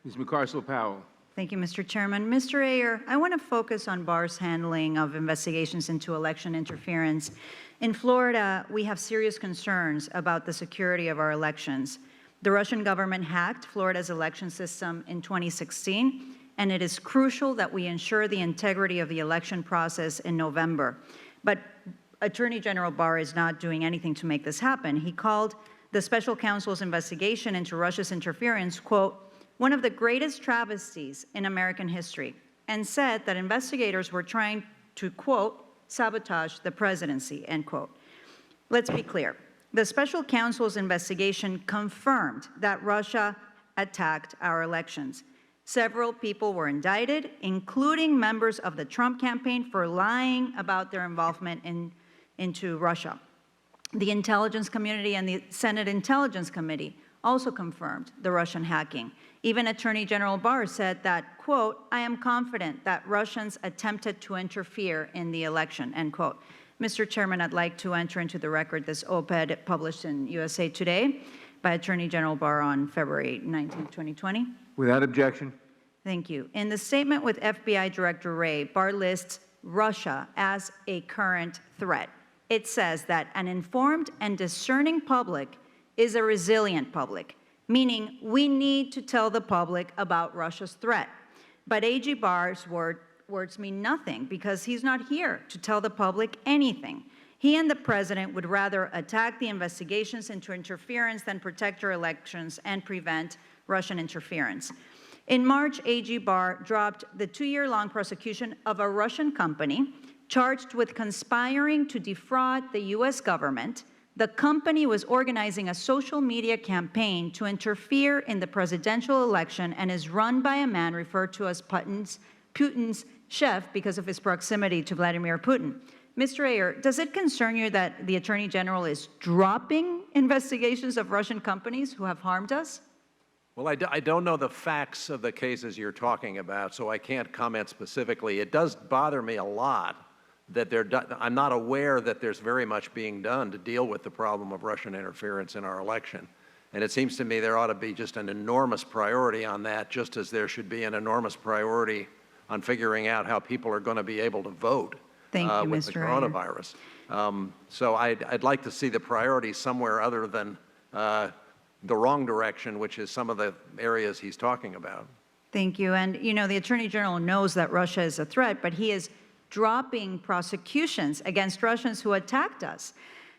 Ms. Mucarsel-Powell. Thank you, Mr. Chairman. Mr. Ayer, I want to focus on Barr's handling of investigations into election interference. In Florida, we have serious concerns about the security of our elections. The Russian government hacked Florida's election system in 2016, and it is crucial that we ensure the integrity of the election process in November. But Attorney General Barr is not doing anything to make this happen. He called the special counsel's investigation into Russia's interference, quote, one of the greatest travesties in American history, and said that investigators were trying to, quote, sabotage the presidency, end quote. Let's be clear. The special counsel's investigation confirmed that Russia attacked our elections. Several people were indicted, including members of the Trump campaign, for lying about their involvement into Russia. The intelligence community and the Senate Intelligence Committee also confirmed the Russian hacking. Even Attorney General Barr said that, quote, I am confident that Russians attempted to interfere in the election, end quote. Mr. Chairman, I'd like to enter into the record this op-ed published in USA Today by Attorney General Barr on February 19, 2020. Without objection. Thank you. In the statement with FBI Director Wray, Barr lists Russia as a current threat. It says that an informed and discerning public is a resilient public, meaning we need to tell the public about Russia's threat. But AG Barr's words mean nothing because he's not here to tell the public anything. He and the president would rather attack the investigations into interference than protect our elections and prevent Russian interference. In March, AG Barr dropped the 2-year-long prosecution of a Russian company charged with conspiring to defraud the U.S. government. The company was organizing a social media campaign to interfere in the presidential election and is run by a man referred to as Putin's chef because of his proximity to Vladimir Putin. Mr. Ayer, does it concern you that the Attorney General is dropping investigations of Russian companies who have harmed us? Well, I don't know the facts of the cases you're talking about, so I can't comment specifically. It does bother me a lot that I'm not aware that there's very much being done to deal with the problem of Russian interference in our election. And it seems to me there ought to be just an enormous priority on that, just as there should be an enormous priority on figuring out how people are going to be able to vote with the coronavirus. So I'd like to see the priorities somewhere other than the wrong direction, which is some of the areas he's talking about. Thank you. And, you know, the Attorney General knows that Russia is a threat, but he is dropping prosecutions against Russians who attacked us.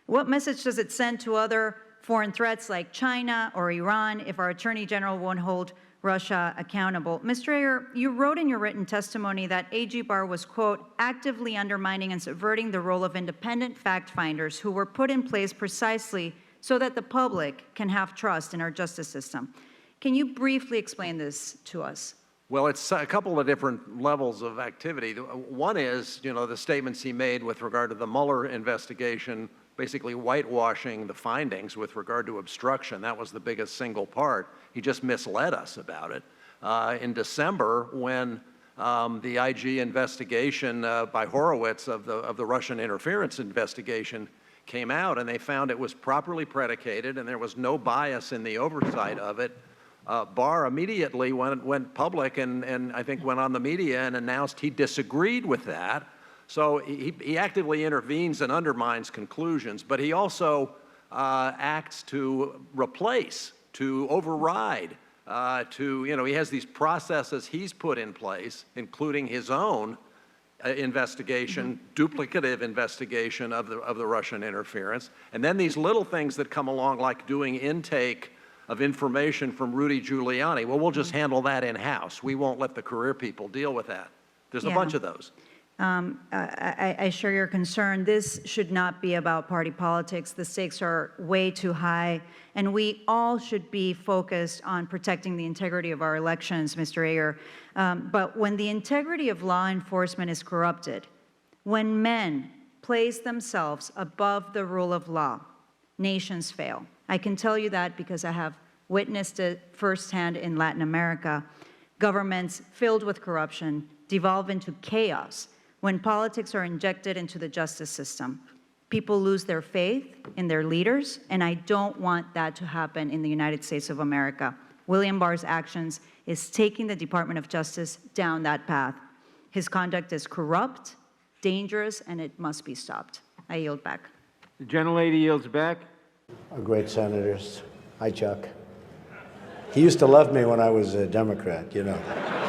What message does it send to other foreign threats like China or Iran if our Attorney General won't hold Russia accountable? Mr. Ayer, you wrote in your written testimony that AG Barr was, quote, actively undermining and subverting the role of independent fact-finders who were put in place precisely so that the public can have trust in our justice system. Can you briefly explain this to us? Well, it's a couple of different levels of activity. One is, you know, the statements he made with regard to the Mueller investigation, basically whitewashing the findings with regard to obstruction. That was the biggest single part. He just misled us about it. In December, when the IG investigation by Horowitz of the Russian interference investigation came out, and they found it was properly predicated and there was no bias in the oversight of it, Barr immediately went public and I think went on the media and announced he disagreed with that. So he actively intervenes and undermines conclusions, but he also acts to replace, to override, he has these processes he's put in place, including his own investigation, duplicative investigation of the Russian interference, and then these little things that come along like doing intake of information from Rudy Giuliani. Well, we'll just handle that in-house. We won't let the career people deal with that. There's a bunch of those. I share your concern. This should not be about party politics. The stakes are way too high, and we all should be focused on protecting the integrity of our elections, Mr. Ayer. But when the integrity of law enforcement is corrupted, when men place themselves above the rule of law, nations fail. I can tell you that because I have witnessed it firsthand in Latin America. Governments filled with corruption devolve into chaos when politics are injected into the justice system. People lose their faith in their leaders, and I don't want that to happen in the United States of America. William Barr's actions is taking the Department of Justice down that path. His conduct is corrupt, dangerous, and it must be stopped. I yield back. The gentlelady yields back. Our great senators. Hi, Chuck. He used to love me when I was a Democrat, you know.